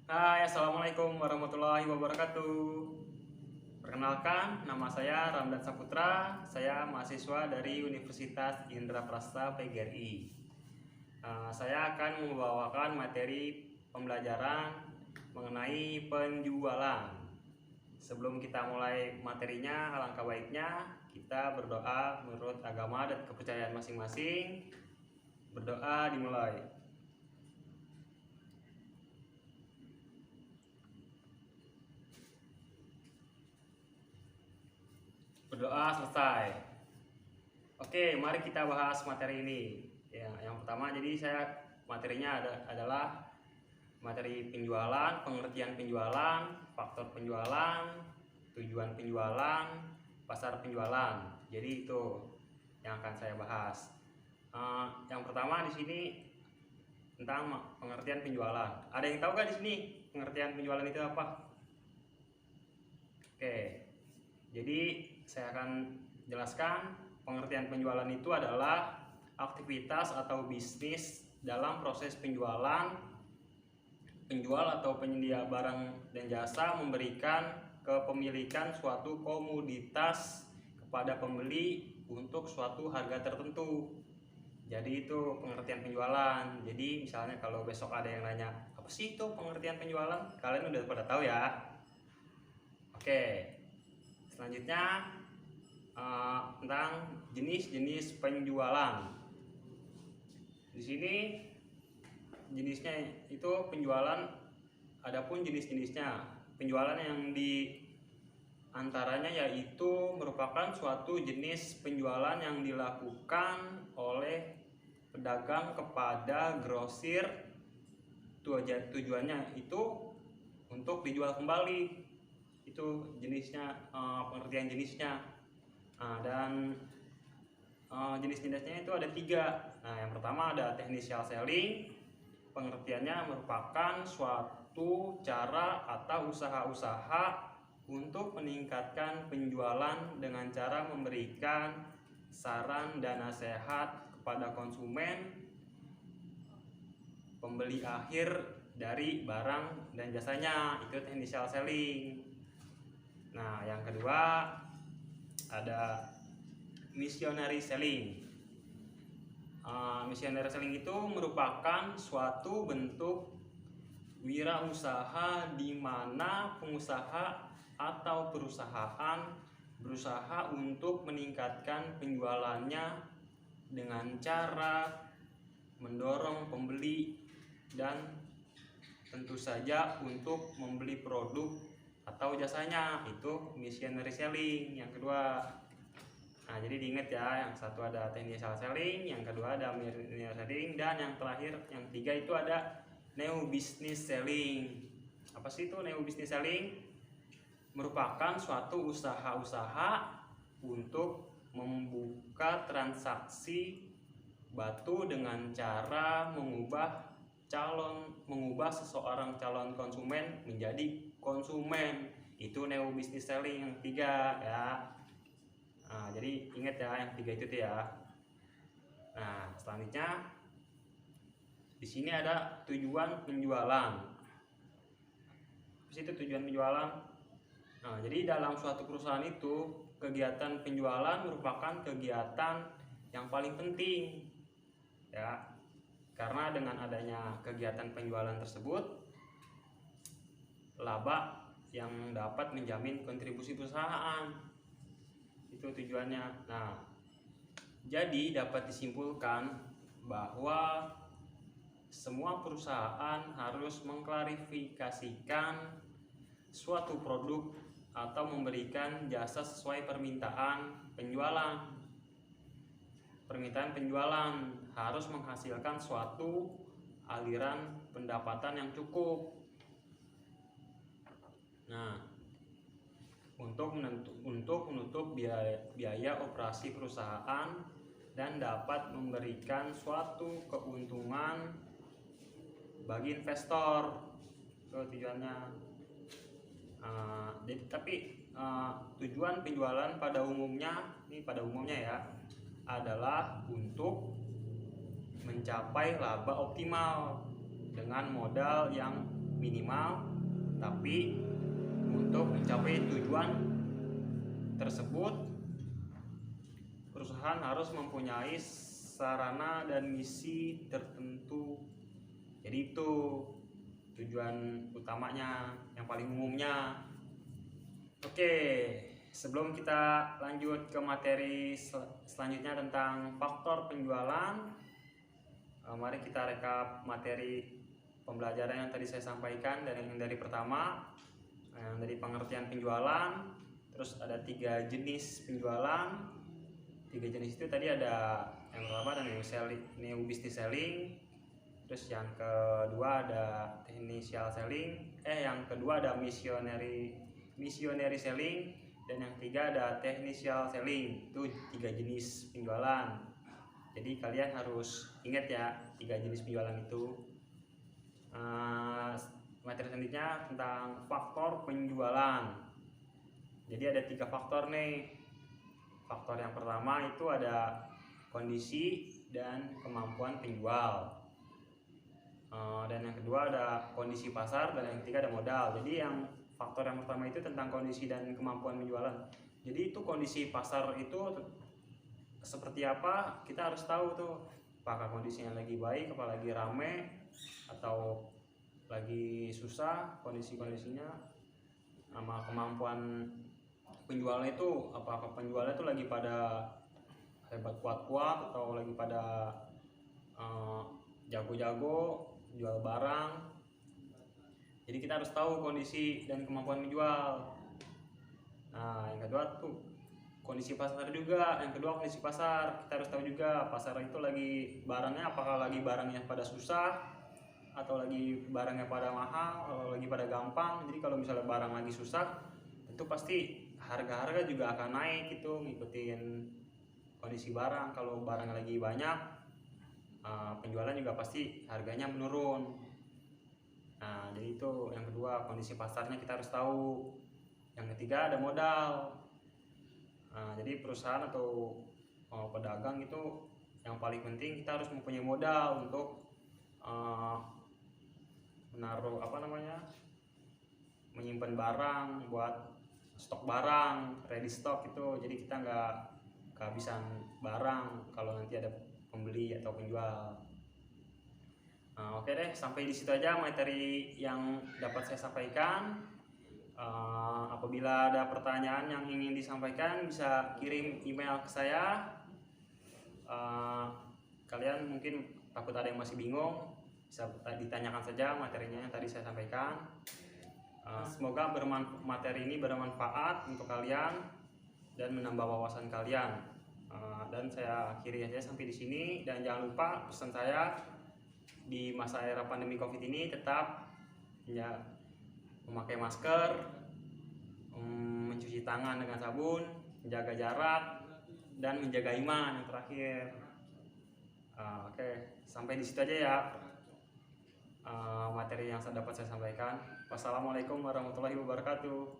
Hai, Assalamualaikum warahmatullahi wabarakatuh. Perkenalkan, nama saya Ramdan Saputra. Saya mahasiswa dari Universitas Indraprasta PGRI. Saya akan membawakan materi pembelajaran mengenai penjualan. Sebelum kita mulai materinya, alangkah baiknya kita berdoa menurut agama dan kepercayaan masing-masing. Berdoa dimulai. Berdoa selesai. Oke, mari kita bahas materi ini. Ya, yang pertama, jadi materinya adalah materi penjualan, pengertian penjualan, faktor penjualan, tujuan penjualan, pasar penjualan. Jadi itu yang akan saya bahas. Yang pertama di sini tentang pengertian penjualan. Ada yang tahu nggak di sini pengertian penjualan itu apa? Oke, jadi saya akan jelaskan. Pengertian penjualan itu adalah aktivitas atau bisnis dalam proses penjualan. Penjual atau penyedia barang dan jasa memberikan kepemilikan suatu komoditas kepada pembeli untuk suatu harga tertentu. Jadi itu pengertian penjualan. Jadi misalnya kalau besok ada yang nanya, apa sih itu pengertian penjualan? Kalian udah pada tahu ya. Oke, selanjutnya tentang jenis-jenis penjualan. Di sini jenisnya itu penjualan, adapun jenis-jenisnya. Penjualan yang di antaranya yaitu merupakan suatu jenis penjualan yang dilakukan oleh pedagang kepada grosir. Tujuannya itu untuk dijual kembali. Itu jenisnya, pengertian jenisnya. Dan jenis-jenisnya itu ada 3. Yang pertama ada technical selling. Pengertiannya merupakan suatu cara atau usaha-usaha untuk meningkatkan penjualan dengan cara memberikan saran dan nasihat kepada konsumen pembeli akhir dari barang dan jasanya. Itu technical selling. Nah, yang kedua ada missionary selling. Missionary selling itu merupakan suatu bentuk wirausaha di mana pengusaha atau perusahaan berusaha untuk meningkatkan penjualannya dengan cara mendorong pembeli dan tentu saja untuk membeli produk atau jasanya. Itu missionary selling yang kedua. Nah, jadi diingat ya, yang satu ada technical selling, yang kedua ada missionary selling, dan yang terakhir, yang 3 itu ada new business selling. Apa sih itu new business selling? Merupakan suatu usaha-usaha untuk membuka transaksi batu dengan cara mengubah seseorang calon konsumen menjadi konsumen. Itu new business selling yang 3 ya. Nah, jadi ingat ya yang 3 itu ya. Nah, selanjutnya di sini ada tujuan penjualan. Apa sih itu tujuan penjualan? Nah, jadi dalam suatu perusahaan itu kegiatan penjualan merupakan kegiatan yang paling penting ya. Karena dengan adanya kegiatan penjualan tersebut, laba yang dapat menjamin kontribusi perusahaan. Itu tujuannya. Nah, jadi dapat disimpulkan bahwa semua perusahaan harus mengklarifikasikan suatu produk atau memberikan jasa sesuai permintaan penjualan. Permintaan penjualan harus menghasilkan suatu aliran pendapatan yang cukup. Nah, untuk menutup biaya operasi perusahaan dan dapat memberikan suatu keuntungan bagi investor. Itu tujuannya. Tujuan penjualan pada umumnya ya adalah untuk mencapai laba optimal dengan modal yang minimal, tapi untuk mencapai tujuan tersebut perusahaan harus mempunyai sarana dan misi tertentu. Jadi itu tujuan utamanya yang paling umumnya. Oke, sebelum kita lanjut ke materi selanjutnya tentang faktor penjualan, mari kita rekap materi pembelajaran yang tadi saya sampaikan. Dari pertama, yang dari pengertian penjualan, terus ada 3 jenis penjualan. 3 jenis itu tadi ada yang pertama ada new business selling, terus yang kedua ada technical selling, yang kedua ada missionary selling, dan yang ketiga ada technical selling. Itu 3 jenis penjualan. Jadi kalian harus ingat ya 3 jenis penjualan itu. Materi selanjutnya tentang faktor penjualan. Jadi ada 3 faktor nih. Faktor yang pertama itu ada kondisi dan kemampuan penjual. Dan yang kedua ada kondisi pasar, dan yang ketiga ada modal. Jadi yang faktor yang pertama itu tentang kondisi dan kemampuan penjualan. Jadi itu kondisi pasar itu seperti apa, kita harus tahu tuh. Apakah kondisinya lagi baik, apa lagi rame, atau lagi susah kondisinya. Sama kemampuan penjualnya itu, apakah penjualnya itu lagi pada hebat kuat-kuat atau lagi pada jago-jago jual barang. Jadi kita harus tahu kondisi dan kemampuan menjual. Nah, yang kedua tuh kondisi pasar juga. Yang kedua kondisi pasar, kita harus tahu juga pasar itu lagi barangnya, apakah lagi barangnya pada susah atau lagi barangnya pada mahal atau lagi pada gampang. Jadi kalau misalnya barang lagi susah, itu pasti harga-harga juga akan naik, itu ngikutin kondisi barang. Kalau barang lagi banyak, penjualan juga pasti harganya menurun. Nah, jadi itu yang kedua, kondisi pasarnya kita harus tahu. Yang ketiga ada modal. Nah, jadi perusahaan atau pedagang itu yang paling penting kita harus mempunyai modal untuk menaruh menyimpan barang, buat stok barang, ready stock itu. Jadi kita nggak kehabisan barang kalau nanti ada pembeli atau penjual. Oke deh, sampai di situ aja materi yang dapat saya sampaikan. Apabila ada pertanyaan yang ingin disampaikan, bisa kirim email ke saya. Kalian mungkin takut ada yang masih bingung, bisa ditanyakan saja materinya yang tadi saya sampaikan. Semoga materi ini bermanfaat untuk kalian dan menambah wawasan kalian. Dan saya akhiri aja sampai di sini. Dan jangan lupa pesan saya, di masa era pandemi COVID ini tetap memakai masker, mencuci tangan dengan sabun, menjaga jarak, dan menjaga iman yang terakhir. Oke, sampai di situ aja ya materi yang dapat saya sampaikan. Wassalamualaikum warahmatullahi wabarakatuh.